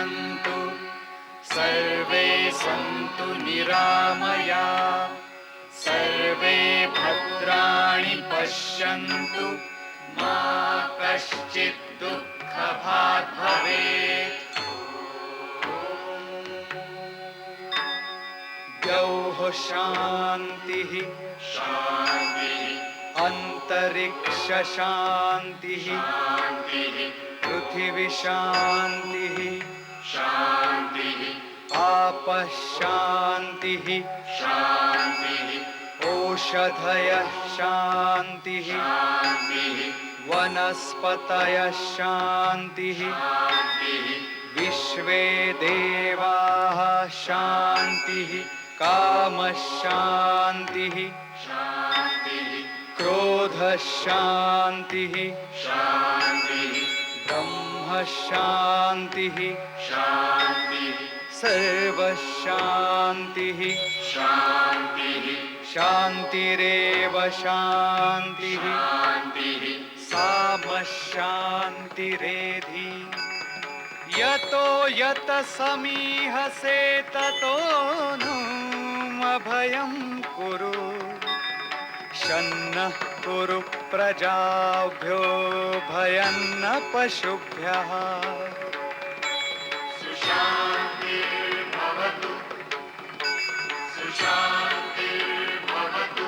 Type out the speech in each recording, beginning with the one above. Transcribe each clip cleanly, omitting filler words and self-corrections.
पश्यन्तु सर्वे सन्तु निरामया सर्वे भद्राणि पश्यन्तु मा कश्चित् दुःखभाग् भवेत्। द्यौः शान्तिः शान्तिः अंतरिक्ष शान्तिः शान्तिः पृथिवी शान्तिः शान्तिः आपः शान्तिः शान्तिः औषधयः शान्तिः शान्तिः वनस्पतयः शान्तिः शान्तिः विश्वे देवाः शान्तिः कामः शान्तिः शान्तिः क्रोधः शान्तिः शान्तिः ब्रह्म शान्तिः शान्तिः सर्वः शान्तिः शान्तिः शान्तिरेव शान्तिः शान्तिः सामः शान्तिरेधि। यतो यत समीहसे ततो नु अभयं कुरु शन्नः कुरु प्रजाभ्यो भयं न पशुभ्यः। सुशान्तिर्भवतु सुशान्तिर्भवतु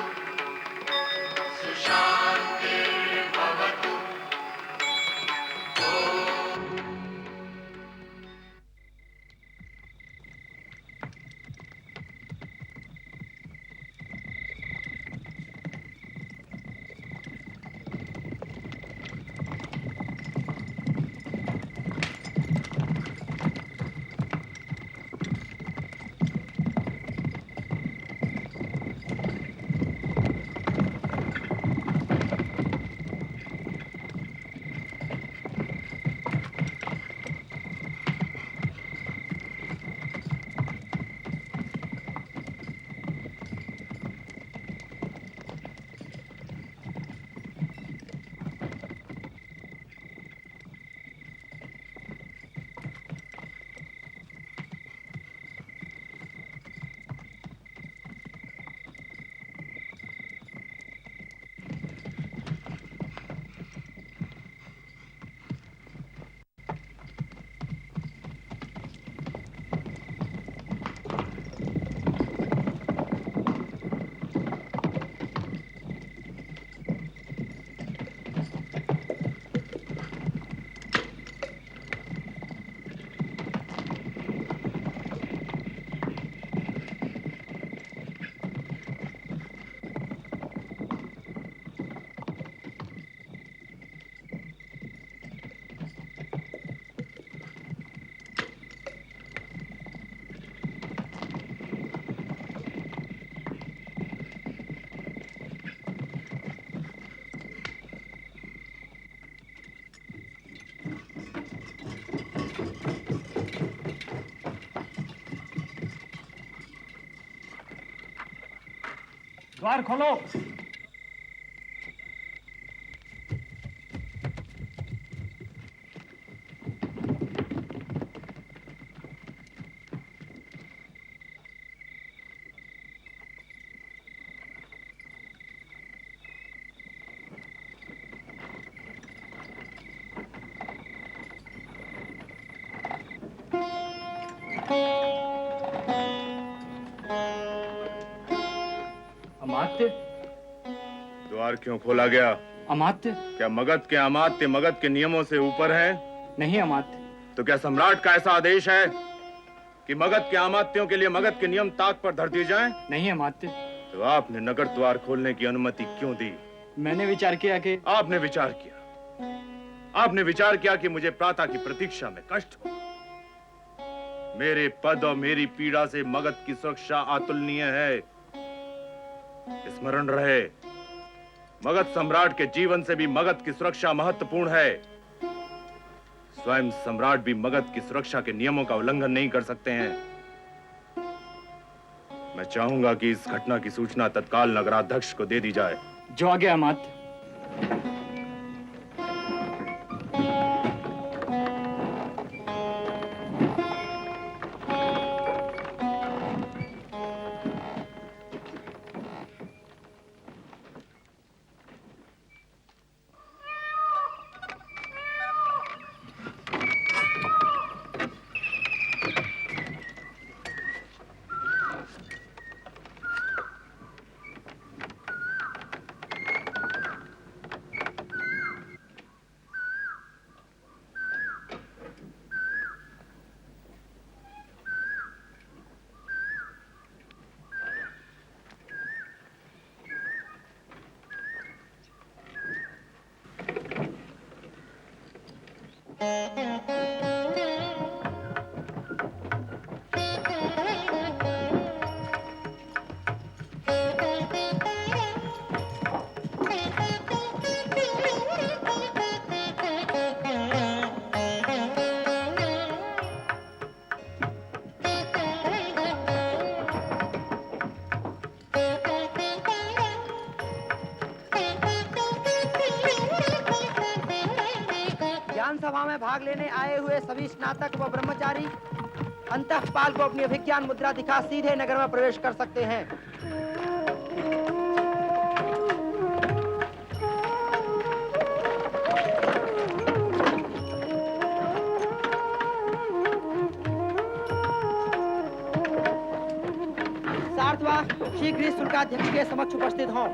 सुशान्तिर्भवतु। द्वार खोलो। अमात्य, द्वार क्यों खोला गया? अमात्य। क्या मगध के अमात्य मगध के नियमों से ऊपर हैं? नहीं अमात्य। तो क्या सम्राट का ऐसा आदेश है कि मगध के अमात्यों के लिए मगध के नियम ताक पर धर दिए जाएं? नहीं अमात्य। तो आपने नगर द्वार खोलने की अनुमति क्यों दी? मैंने विचार किया कि आपने विचार किया कि मुझे प्रातः की प्रतीक्षा में कष्ट हो। मेरे पद और मेरी पीड़ा से मगध की सुरक्षा अतुलनीय है। स्मरण रहे, मगध सम्राट के जीवन से भी मगध की सुरक्षा महत्वपूर्ण है। स्वयं सम्राट भी मगध की सुरक्षा के नियमों का उल्लंघन नहीं कर सकते हैं। मैं चाहूंगा कि इस घटना की सूचना तत्काल नगराध्यक्ष को दे दी जाए। जो आ गया अमात्य। ज्ञान सभा में भाग लेने आए हुए सभी स्नातक व ब्रह्मचारी अंतःपाल को अपनी अभिज्ञान मुद्रा दिखा सीधे नगर में प्रवेश कर सकते हैं। सार्थवा शीघ्र ही शुल्काध्यक्ष के समक्ष उपस्थित हों।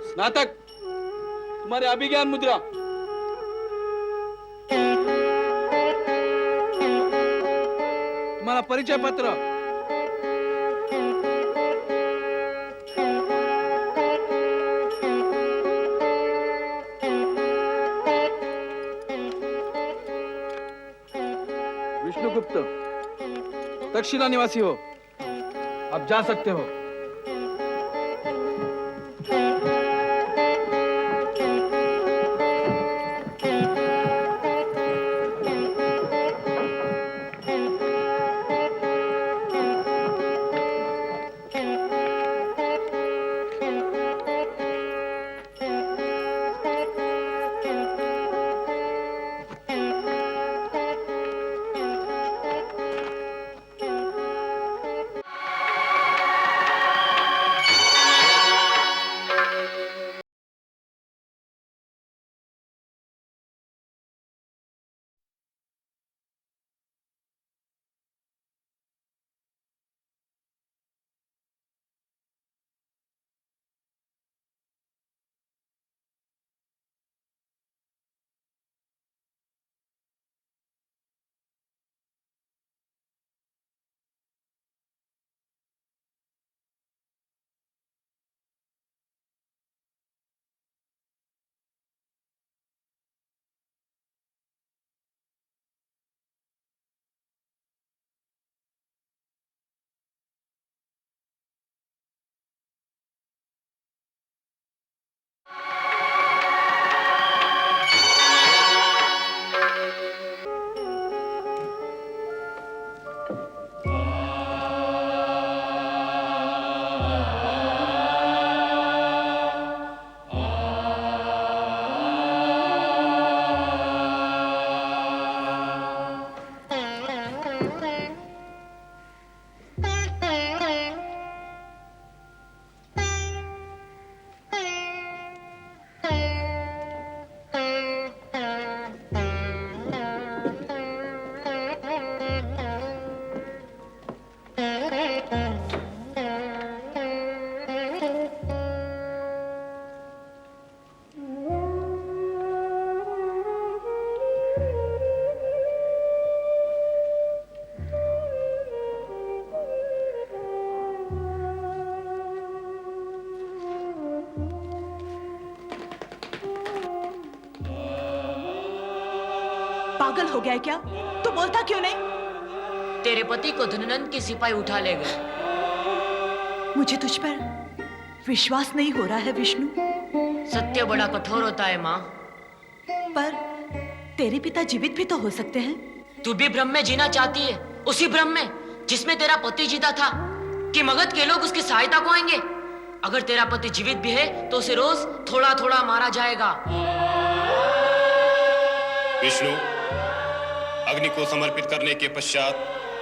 स्नातक, तुम्हारे अभिज्ञान मुद्रा। तुम्हारा परिचय पत्र। विष्णुगुप्त, तक्षशिला निवासी हो, आप जा सकते हो। पागल हो गया है क्या? तू बोलता क्यों नहीं? तेरे पति को धननंद के सिपाही उठा ले गए। मुझे तुझ पर विश्वास नहीं हो रहा है विष्णु। सत्य बड़ा कठोर होता है माँ। पर तेरे पिता जीवित भी तो हो सकते हैं। तू भी भ्रम में जीना चाहती है, उसी भ्रम में जिसमें तेरा पति जीता था कि मगध के लोग उसकी सहायता को आएंगे। अगर तेरा पति जीवित भी है तो उसे रोज थोड़ा थोड़ा मारा जाएगा। विष्णु, अग्नि को समर्पित करने के पश्चात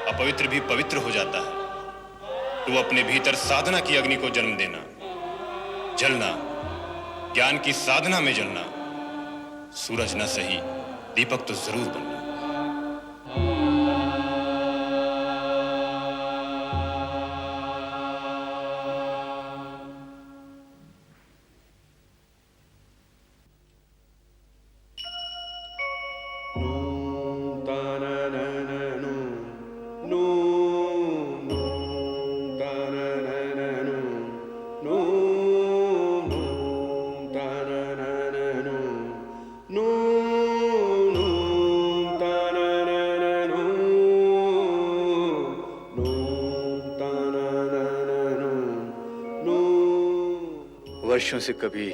अपवित्र भी पवित्र हो जाता है। तू अपने भीतर साधना की अग्नि को जन्म देना, जलना, ज्ञान की साधना में जलना। सूरज न सही, दीपक तो जरूर बनना। वर्षों से कभी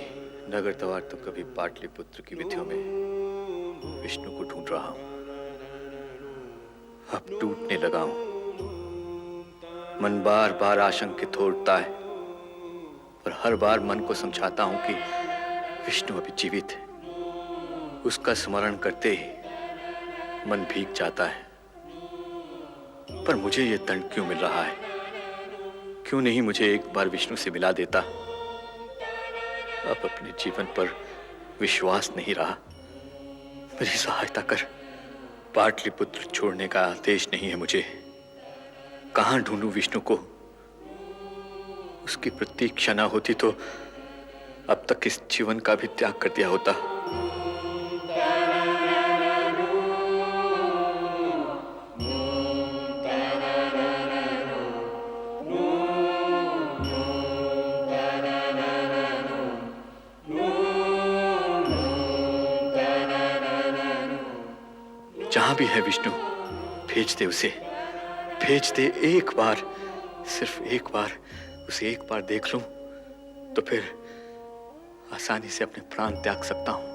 नगरद्वार तो कभी पाटलिपुत्र की विधियों में विष्णु को ढूंढ रहा हूं। अब टूटने लगा हूं। मन बार बार आशंकित हो उठता है, पर हर बार मन को समझाता हूं कि विष्णु अभी जीवित है। उसका स्मरण करते ही मन भीग जाता है। पर मुझे यह दंड क्यों मिल रहा है? क्यों नहीं मुझे एक बार विष्णु से मिला देता? अब अपने जीवन पर विश्वास नहीं रहा। मेरी सहायता कर। पाटलिपुत्र छोड़ने का आदेश नहीं है मुझे। कहां ढूंढूं विष्णु को? उसकी प्रतीक्षा न होती तो अब तक इस जीवन का भी त्याग कर दिया होता। जहां भी है विष्णु, भेज दे उसे। भेज दे एक बार, सिर्फ एक बार। उसे एक बार देख लूं तो फिर आसानी से अपने प्राण त्याग सकता हूं।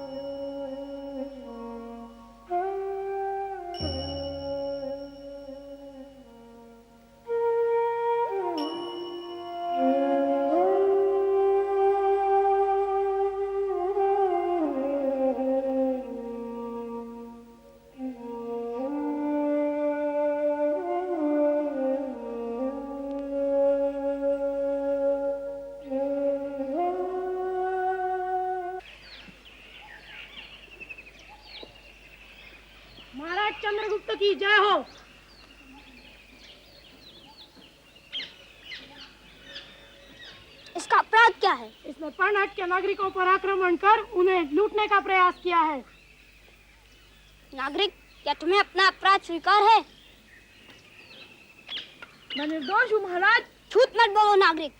महाराज चंद्रगुप्त की जय हो। इसका अपराध क्या है? इसने पर्णहट के नागरिकों पर आक्रमण कर उन्हें लूटने का प्रयास किया है। नागरिक, क्या तुम्हें अपना अपराध स्वीकार है? मैं निर्दोष हूँ महाराज। झूठ मत बोलो नागरिक।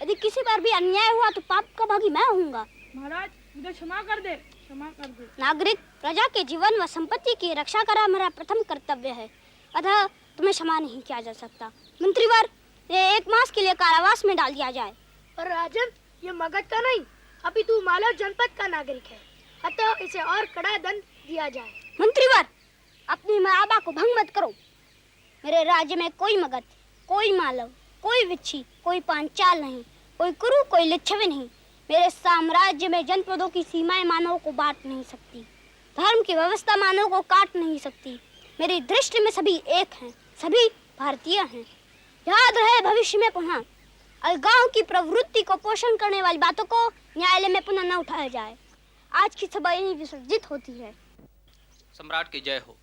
यदि किसी पर भी अन्याय हुआ तो पाप का भागी मैं होऊंगा। महाराज मुझे क्षमा कर दे, क्षमा कर दे। नागरिक, प्रजा के जीवन व संपत्ति की रक्षा करना मेरा प्रथम कर्तव्य है, अतः तुम्हें क्षमा नहीं किया जा सकता। मंत्रीवर, ये 1 मास के लिए कारावास में डाल दिया जाए। पर राजन, ये मगध का नहीं अपितु मालव जनपद का नागरिक है, अतः इसे और कड़ा दंड दिया जाए। मंत्रीवर, अपनी मर्यादा को भंग मत करो। मेरे राज्य में कोई मगध, कोई मालव, कोई विच्छी, कोई पांचाल नहीं, कोई कुरु, कोई लिच्छवी नहीं। मेरे साम्राज्य में जनपदों की सीमाएं मानव को बांट नहीं सकती। धर्म की व्यवस्था मानव को काट नहीं सकती। मेरी दृष्टि में सभी एक हैं, सभी भारतीय हैं। याद रहे भविष्य में पुनः अलगाव की प्रवृत्ति को पोषण करने वाली बातों को न्यायालय में पुनः न उठाया जाए। आज की सभा यहीं विसर्जित होती है। सम्राट की जय हो।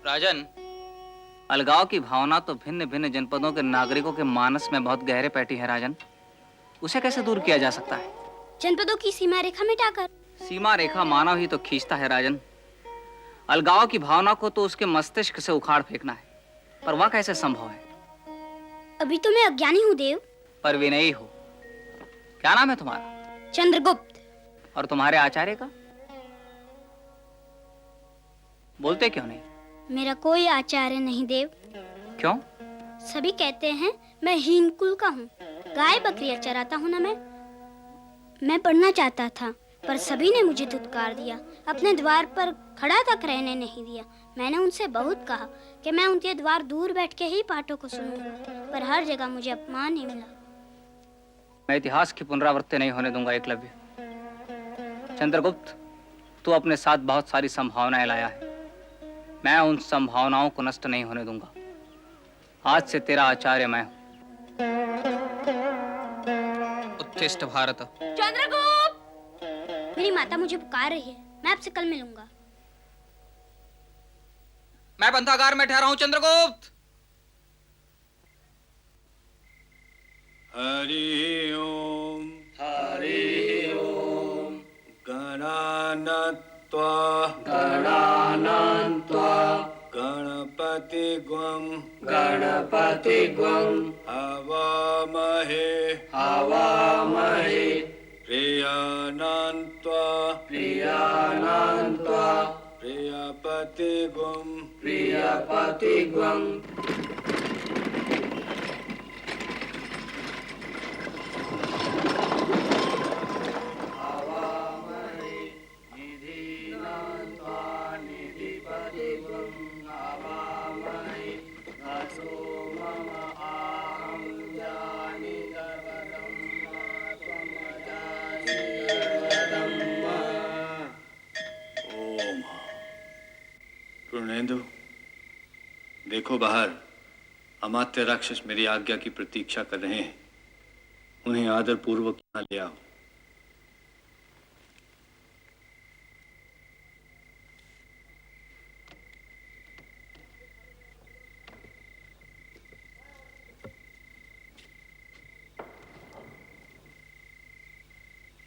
राजन, अलगाव की भावना तो भिन्न भिन्न जनपदों के नागरिकों के मानस में बहुत गहरे बैठी है राजन। उसे कैसे दूर किया जा सकता है? जनपदों की सीमा रेखा मिटाकर। सीमा रेखा मानव ही तो खींचता है राजन। अलगाव की भावना को तो उसके मस्तिष्क से उखाड़ फेंकना है, पर वह कैसे संभव है? अभी तो मैं अज्ञानी हूँ देव। पर विनयी हो। क्या नाम है तुम्हारा? चंद्रगुप्त। और तुम्हारे आचार्य का? बोलते क्यों नहीं? मेरा कोई आचार्य नहीं देव। क्यों? सभी कहते हैं मैं हीन कुल का हूँ, गाय बकरियां चराता हूँ ना मैं पढ़ना चाहता था, पर सभी ने मुझे धुतकार दिया, अपने द्वार पर खड़ा तक रहने नहीं दिया। मैंने उनसे बहुत कहा कि मैं उनके द्वार दूर बैठ के ही पाठों को सुनूंगा, पर हर जगह मुझे अपमान ही मिला। मैं इतिहास की पुनरावृत्ति नहीं होने दूंगा एकलव्य। चंद्रगुप्त, तू अपने साथ बहुत सारी संभावनाएं लाया है, मैं उन संभावनाओं को नष्ट नहीं होने दूंगा। आज से तेरा आचार्य मैं हूं। उत्तिष्ठ भारत। चंद्रगुप्त, मेरी माता मुझे पुकार रही है, मैं आपसे कल मिलूंगा। मैं बंधागार में ठहरा हूं चंद्रगुप्त। हरि ओम गणानात्वा गणपति ग्वं हवामहे प्रियानान्त्वा प्रियपति ग्वं पूर्णेंदु, देखो बाहर अमात्य राक्षस मेरी आज्ञा की प्रतीक्षा कर रहे हैं, उन्हें आदर पूर्वक यहाँ ले आओ।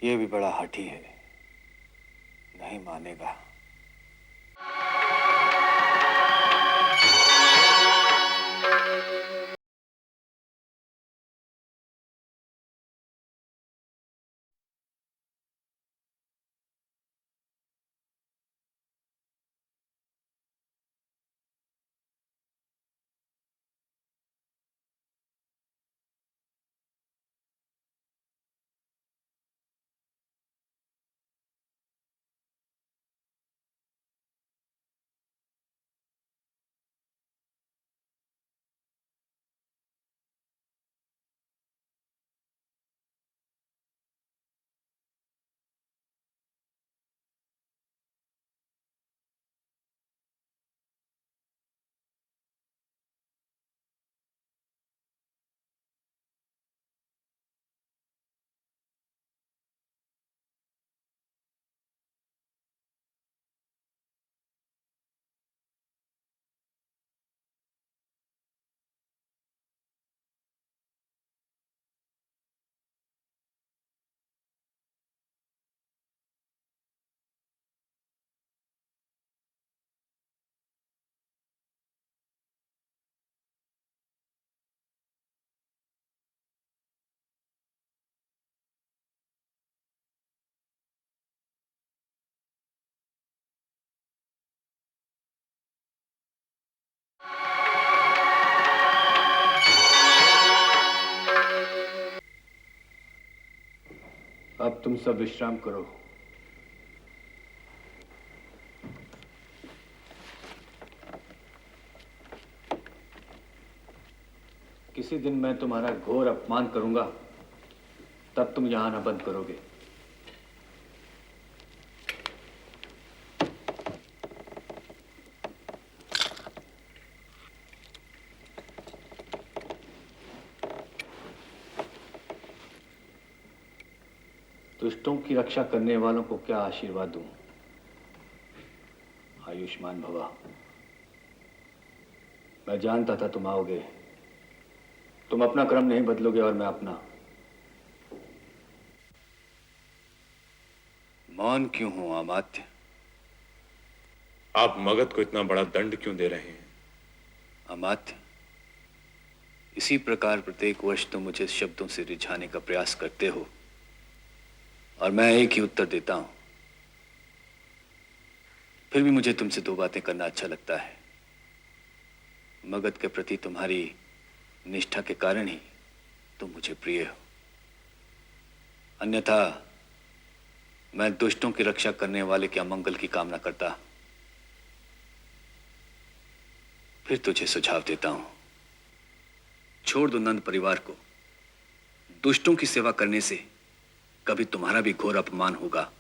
ये भी बड़ा हठी है, नहीं मानेगा। अब तुम सब विश्राम करो। किसी दिन मैं तुम्हारा घोर अपमान करूंगा, तब तुम यहां आना बंद करोगे। दुष्टों की रक्षा करने वालों को क्या आशीर्वाद दूं? आयुष्मान भवा। मैं जानता था तुम आओगे। तुम अपना क्रम नहीं बदलोगे और मैं अपना। मौन क्यों हो अमात्य? आप मगध को इतना बड़ा दंड क्यों दे रहे हैं? अमात्य, इसी प्रकार प्रत्येक वर्ष तुम मुझे शब्दों से रिझाने का प्रयास करते हो और मैं एक ही उत्तर देता हूं। फिर भी मुझे तुमसे दो बातें करना अच्छा लगता है। मगध के प्रति तुम्हारी निष्ठा के कारण ही तुम मुझे प्रिय हो, अन्यथा मैं दुष्टों की रक्षा करने वाले के अमंगल की कामना करता। फिर तुझे सुझाव देता हूं, छोड़ दो नंद परिवार को। दुष्टों की सेवा करने से कभी तुम्हारा भी घोर अपमान होगा।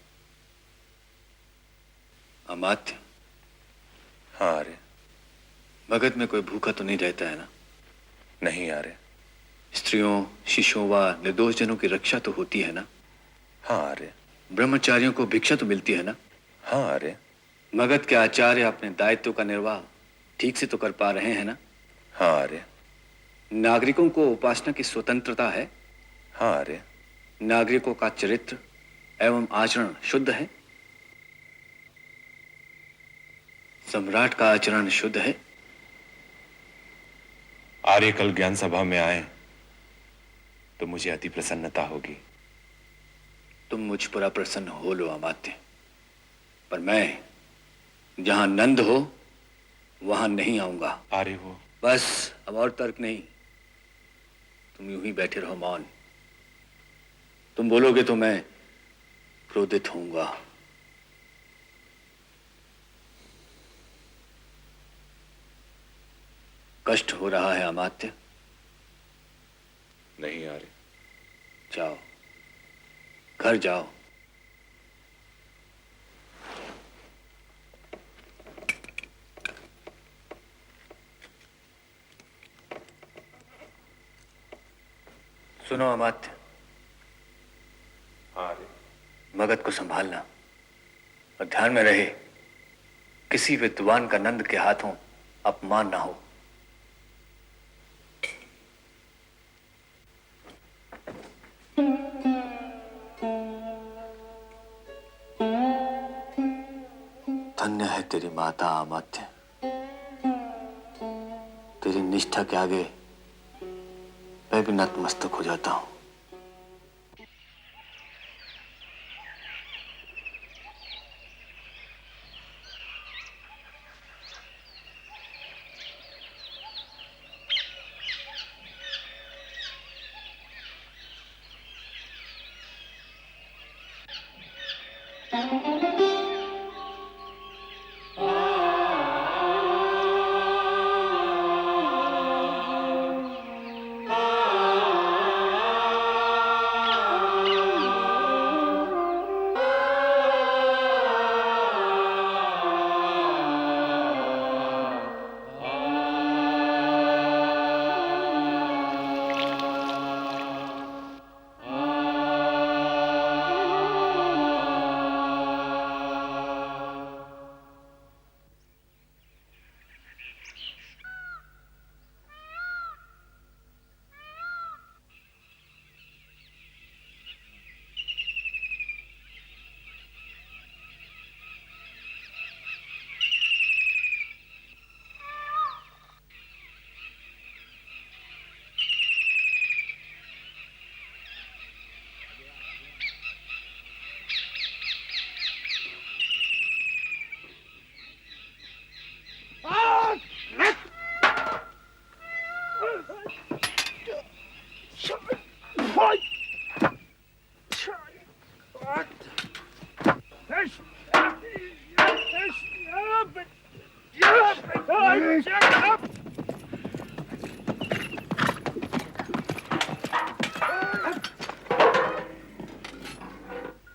अमात्य। हाँ आर्य। मगध में कोई भूखा तो नहीं रहता है ना? नहीं आर्य। स्त्रियों, शिशुओं व निर्दोष जनों की रक्षा तो होती है ना? हाँ आर्य। ब्रह्मचारियों को भिक्षा तो मिलती है ना? हाँ आर्य। मगध के आचार्य अपने दायित्व का निर्वाह ठीक से तो कर पा रहे हैं ना? हाँ आर्य। नागरिकों को उपासना की स्वतंत्रता है? हाँ आर्य। नागरिकों का चरित्र एवं आचरण शुद्ध है? सम्राट का आचरण शुद्ध है? आर्य कल ज्ञान सभा में आए तो मुझे अति प्रसन्नता होगी। तुम मुझ पर अप्रसन्न हो लो अमात्य, पर मैं जहां नंद हो वहां नहीं आऊंगा। आर्य हो। बस अब और तर्क नहीं, तुम यूं ही बैठे रहो मौन। तुम बोलोगे तो मैं क्रोधित होऊंगा। कष्ट हो रहा है अमात्य? नहीं आर्य। जाओ, घर जाओ। सुनो अमात्य, आर्य। मगध को संभालना और ध्यान में रहे किसी विद्वान का नंद के हाथों अपमान ना हो। धन्य है तेरी माता अमात्य, तेरी निष्ठा के आगे मैं भी नतमस्तक हो जाता हूं।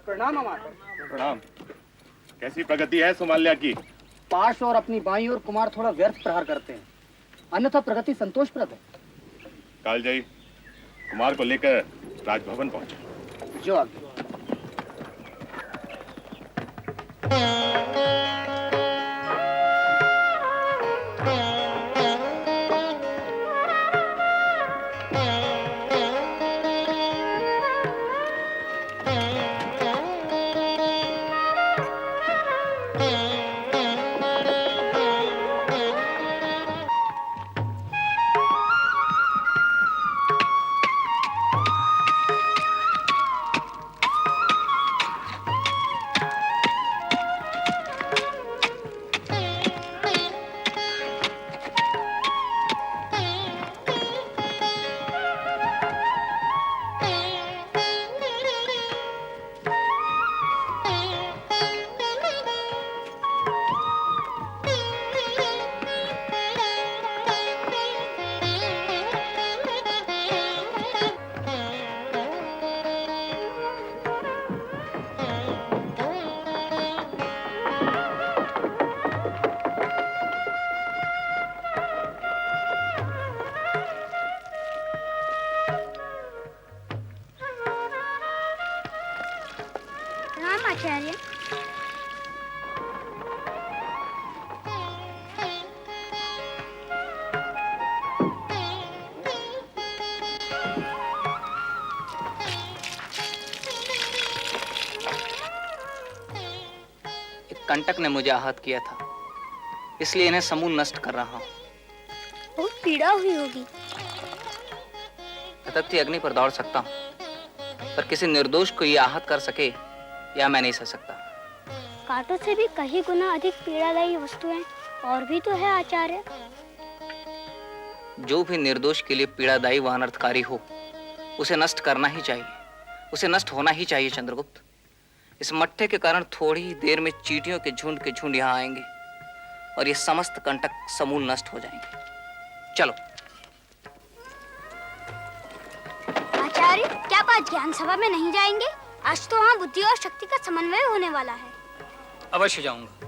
प्रणाम अमात्य। प्रणाम। कैसी प्रगति है सोमाल्या की? पार्श्व और अपनी बाईं ओर कुमार थोड़ा व्यर्थ प्रहार करते हैं, अन्यथा प्रगति संतोषप्रद है। कालजयी कुमार को लेकर राजभवन पहुंचे। जो आगे। आचार्य। एक कंटक ने मुझे आहत किया था, इसलिए इन्हें समूल नष्ट कर रहा हूं। बहुत पीड़ा हुई होगी। तथापि अग्नि पर दौड़ सकता हूं, पर किसी निर्दोष को यह आहत कर सके या मैं नहीं सह सकता। कांटों से भी कहीं गुना अधिक पीड़ादायी वस्तुएं और भी तो है आचार्य। जो भी निर्दोष के लिए पीड़ादायी व अनर्थकारी हो, उसे नष्ट करना ही चाहिए, उसे नष्ट होना ही चाहिए चंद्रगुप्त। इस मट्ठे के कारण थोड़ी ही देर में चींटियों के झुंड यहाँ आएंगे और ये समस्त कंटक समूल नष्ट हो जाएंगे। चलो। आचार्य, क्या आप आज ज्ञान सभा में नहीं जाएंगे? आज तो वहाँ बुद्धि और शक्ति का समन्वय होने वाला है। अवश्य जाऊंगा।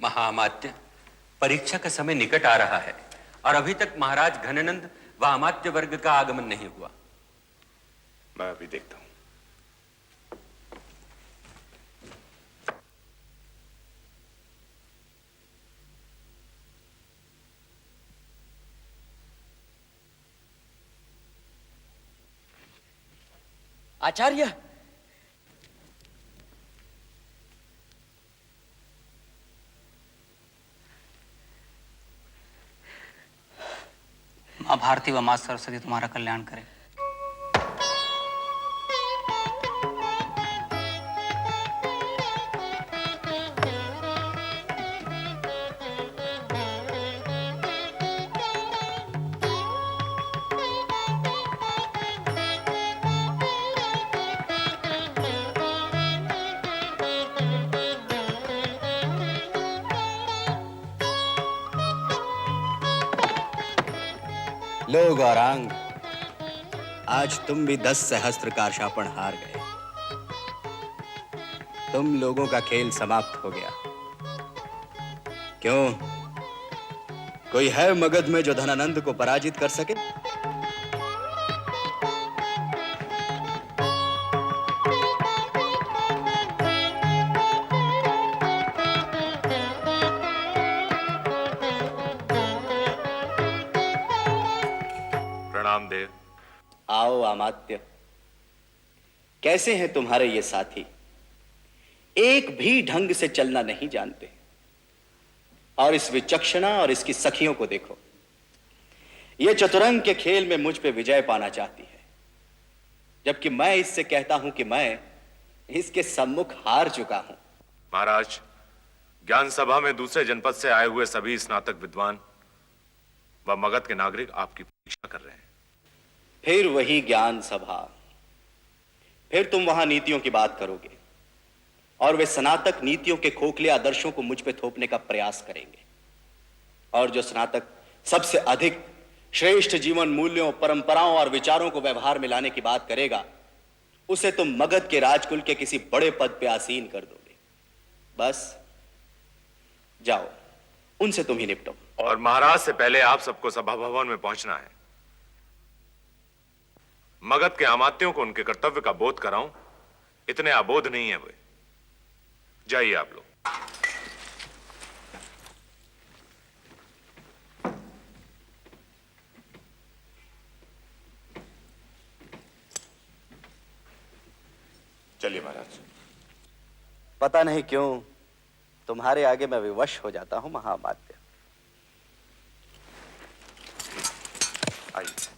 महामात्य, परीक्षा का समय निकट आ रहा है और अभी तक महाराज घननंद वह अमात्य वर्ग का आगमन नहीं हुआ। मैं अभी देखता हूं। आचार्य, माँ भारती व माँ सरस्वती तुम्हारा कल्याण करे। लो गौरांग, आज तुम भी 10 सहस्त्र का शापन हार गए। तुम लोगों का खेल समाप्त हो गया। क्यों, कोई है मगध में जो धनानंद को पराजित कर सके? देव। आओ अमात्य, कैसे हैं तुम्हारे ये साथी? एक भी ढंग से चलना नहीं जानते। और इस विचक्षणा और इसकी सखियों को देखो, ये चतुरंग के खेल में मुझ पे विजय पाना चाहती है, जबकि मैं इससे कहता हूं कि मैं इसके सम्मुख हार चुका हूं। महाराज, ज्ञान सभा में दूसरे जनपद से आए हुए सभी स्नातक विद्वान व मगध के नागरिक आपकी परीक्षा कर रहे हैं। फिर वही ज्ञान सभा, फिर तुम वहां नीतियों की बात करोगे और वे स्नातक नीतियों के खोखले आदर्शों को मुझ पे थोपने का प्रयास करेंगे। और जो स्नातक सबसे अधिक श्रेष्ठ जीवन मूल्यों, परंपराओं और विचारों को व्यवहार में लाने की बात करेगा, उसे तुम मगध के राजकुल के किसी बड़े पद पे आसीन कर दोगे। बस जाओ, उनसे तुम ही निपटो। और महाराज से पहले आप सबको सभा भवन में पहुंचना है। मगध के अमात्यों को उनके कर्तव्य का बोध कराऊं, इतने अबोध नहीं है वे। जाइए आप लोग। चलिए महाराज। पता नहीं क्यों तुम्हारे आगे मैं विवश हो जाता हूं महामात्य। आइए।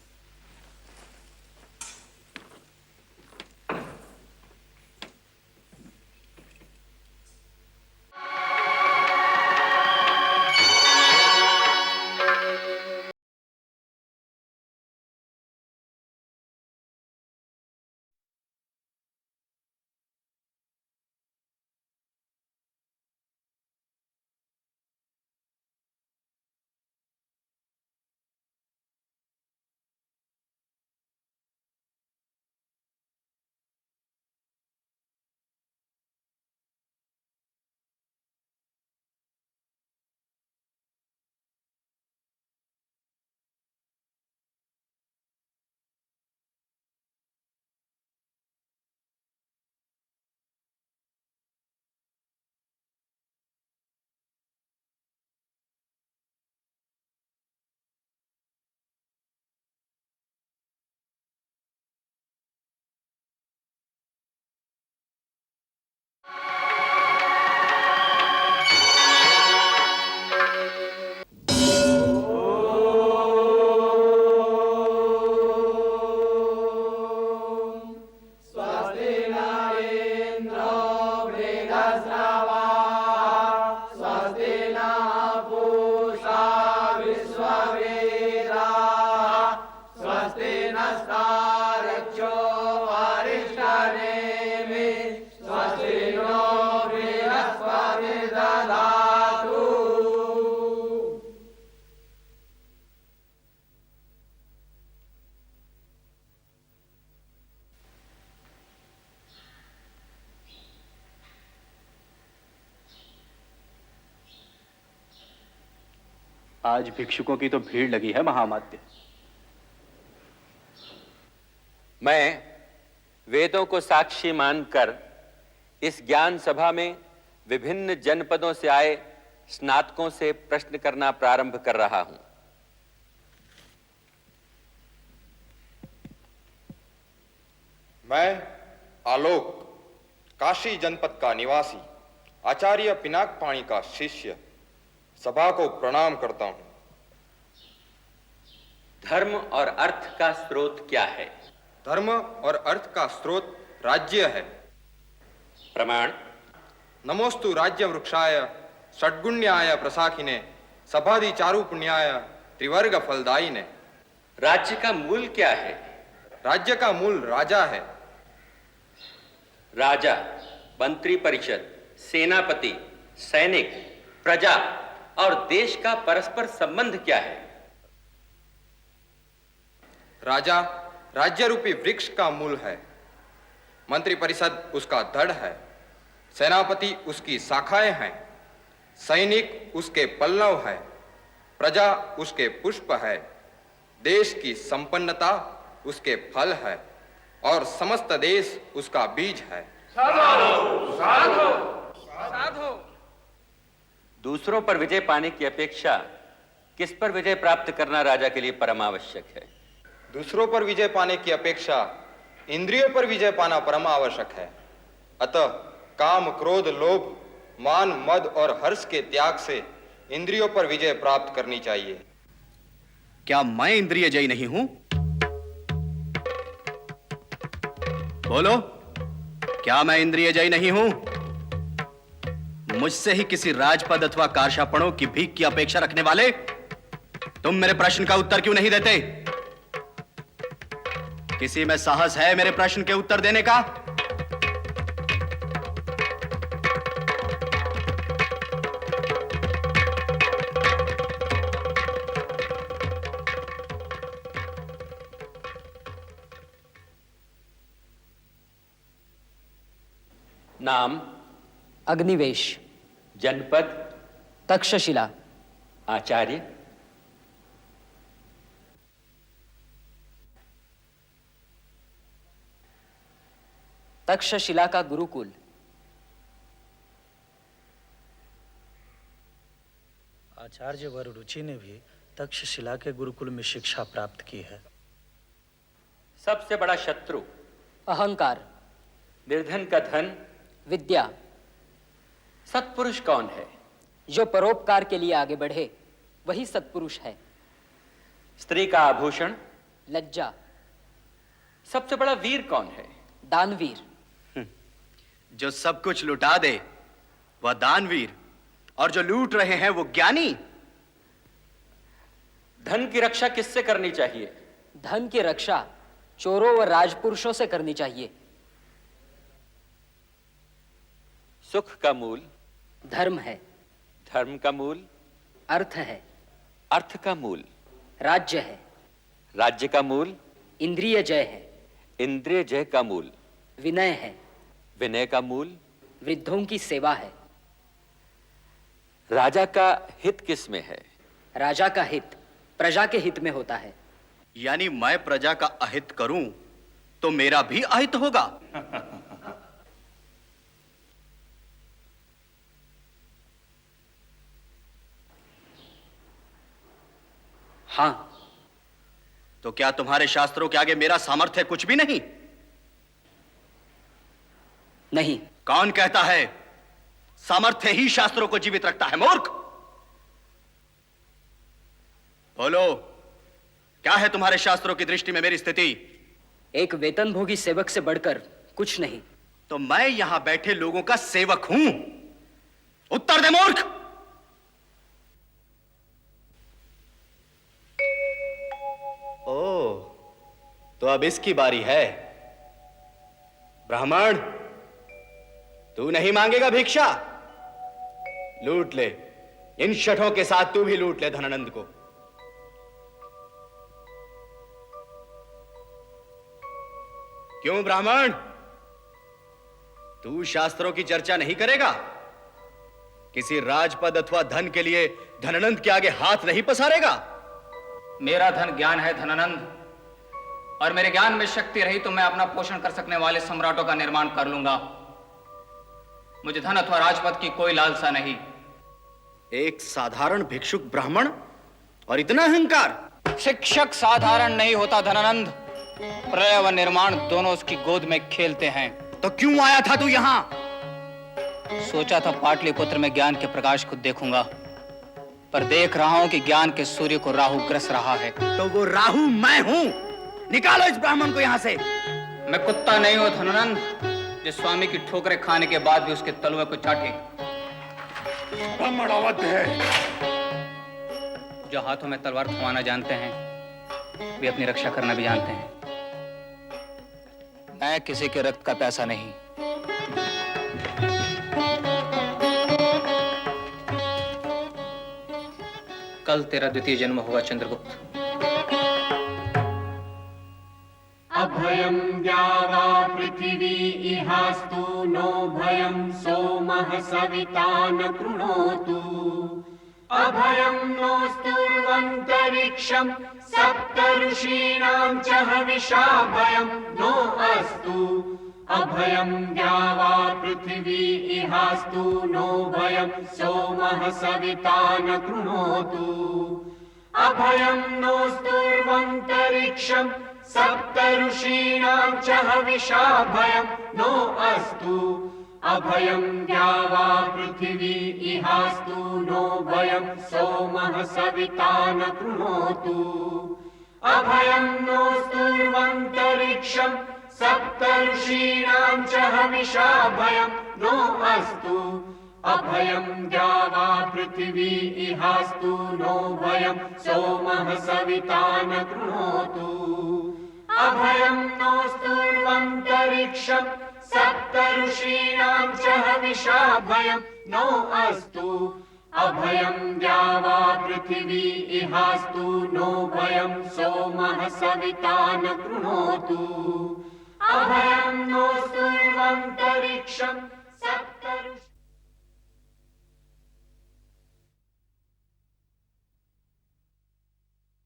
आज भिक्षुकों की तो भीड़ लगी है महामात्य। मैं वेदों को साक्षी मानकर इस ज्ञान सभा में विभिन्न जनपदों से आए स्नातकों से प्रश्न करना प्रारंभ कर रहा हूं। मैं आलोक, काशी जनपद का निवासी, आचार्य पिनाक पाणी का शिष्य, सभा को प्रणाम करता हूं। धर्म और अर्थ का स्रोत क्या है? धर्म और अर्थ का स्रोत राज्य है। प्रमाण? नमोस्तु राज्य वृक्षाय षड्गुण्याय प्रसाखिने सभादि चारु पुण्याय त्रिवर्ग फलदायिने। राज्य का मूल क्या है? राज्य का मूल राजा है। राजा, मंत्री परिषद, सेनापति, सैनिक, प्रजा और देश का परस्पर संबंध क्या है? राजा राज्य रूपी वृक्ष का मूल है, मंत्री परिषद उसका धड़ है, सेनापति उसकी शाखाएं हैं, सैनिक उसके पल्लव है, प्रजा उसके पुष्प है, देश की संपन्नता उसके फल है और समस्त देश उसका बीज है। साधो, साधो, साधो। दूसरों पर विजय पाने की अपेक्षा किस पर विजय प्राप्त करना राजा के लिए परम आवश्यक है? दूसरों पर विजय पाने की अपेक्षा इंद्रियों पर विजय पाना परम आवश्यक है। अतः काम, क्रोध, लोभ, मान, मद और हर्ष के त्याग से इंद्रियों पर विजय प्राप्त करनी चाहिए। क्या मैं इंद्रिय जयी नहीं हूं? बोलो, क्या मैं इंद्रिय जयी नहीं हूं? मुझसे ही किसी राजपद अथवा कारशापणों की भीख की अपेक्षा रखने वाले तुम मेरे प्रश्न का उत्तर क्यों नहीं देते? किसी में साहस है मेरे प्रश्न के उत्तर देने का? नाम? अग्निवेश। जनपद? तक्षशिला। आचार्य? तक्षशिला का गुरुकुल। आचार्य वर रुचि ने भी तक्षशिला के गुरुकुल में शिक्षा प्राप्त की है। सबसे बड़ा शत्रु? अहंकार। निर्धन का धन? विद्या। सत्पुरुष कौन है? जो परोपकार के लिए आगे बढ़े वही सत्पुरुष है। स्त्री का आभूषण? लज्जा। सबसे बड़ा वीर कौन है? दानवीर। जो सब कुछ लुटा दे वह दानवीर, और जो लूट रहे हैं वो ज्ञानी। धन की रक्षा किससे करनी चाहिए? धन की रक्षा चोरों व राजपुरुषों से करनी चाहिए। सुख का मूल? धर्म है। धर्म का मूल? अर्थ है। अर्थ का मूल? राज्य है। राज्य का मूल? इंद्रिय जय है। इंद्रिय जय का मूल? विनय है। विनय का मूल? वृद्धों की सेवा है। राजा का हित किस में है? राजा का हित प्रजा के हित में होता है। यानी मैं प्रजा का अहित करूं तो मेरा भी अहित होगा। हां। तो क्या तुम्हारे शास्त्रों के आगे मेरा सामर्थ्य कुछ भी नहीं? नहीं। कौन कहता है सामर्थ्य ही शास्त्रों को जीवित रखता है? मूर्ख! बोलो, क्या है तुम्हारे शास्त्रों की दृष्टि में मेरी स्थिति? एक वेतनभोगी सेवक से बढ़कर कुछ नहीं। तो मैं यहां बैठे लोगों का सेवक हूं। उत्तर दे मूर्ख! ओ, तो अब इसकी बारी है। ब्राह्मण, तू नहीं मांगेगा भिक्षा? लूट ले, इन शठों के साथ तू भी लूट ले धनानंद को। क्यों ब्राह्मण, तू शास्त्रों की चर्चा नहीं करेगा? किसी राजपद अथवा धन के लिए धनानंद के आगे हाथ नहीं पसारेगा? मेरा धन ज्ञान है धनानंद, और मेरे ज्ञान में शक्ति रही तो मैं अपना पोषण कर सकने वाले सम्राटों का निर्माण कर लूंगा। मुझे धन अथवा राजपद की कोई लालसा नहीं। एक साधारण भिक्षुक ब्राह्मण और इतना अहंकार। शिक्षक साधारण नहीं होता धनानंद, प्रलय व निर्माण दोनों उसकी गोद में खेलते हैं। तो क्यों आया था तू यहाँ? सोचा था पाटलिपुत्र में ज्ञान के प्रकाश को देखूंगा, पर देख रहा हूं कि ज्ञान के सूर्य को राहु ग्रस रहा है। तो वो राहु मैं हूं। निकालो इस ब्राह्मण को यहाँ से। मैं कुत्ता नहीं हूं धनानंद, जो स्वामी की ठोकरें खाने के बाद भी उसके तलवे को चाटे। ब्राह्मण अवध है। जो हाथों में तलवार थमाना जानते हैं वे अपनी रक्षा करना भी जानते हैं। मैं किसी के रक्त का प्यासा नहीं। कल तेरा द्वितीय जन्म होगा चंद्रगुप्त। अभयं द्यावा पृथिवी इहास्तु नो भयं सोमः सविता न कृणोतु। अभयं नोऽस्तुर्वन्तरिक्षं सप्त ऋषीणां च हविषा भयं नो अस्तु। अभयं द्यावा पृथिवी इहास्तु नो भयं सोमः सविता न कृणोतु। अभयं नोऽस्तुर्वन्तरिक्षं सप्त ऋषीणां च हविषा भयं नो अस्तु। अभयं द्यावा पृथिवी इहास्तु नो भयं सोमः सविता न कृणोतु। अभयं नोऽस्तुर्वन्तरिक्षं सप्त ऋषीणां च हविषा भयं नो अस्तु। अभयं द्यावा पृथिवी इहास्तु नो भयं सोमः सविता न कृणोतु। अभयं नोऽस्तुर्वन्तरिक्षं सप्त ऋषीणां च हविषा भयं नो अस्तु। अभयं द्यावा पृथिवी इहास्तु नो भयं सोमः सविता न कृणोतु। अभयं नोऽस्तुर्वन्तरिक्षं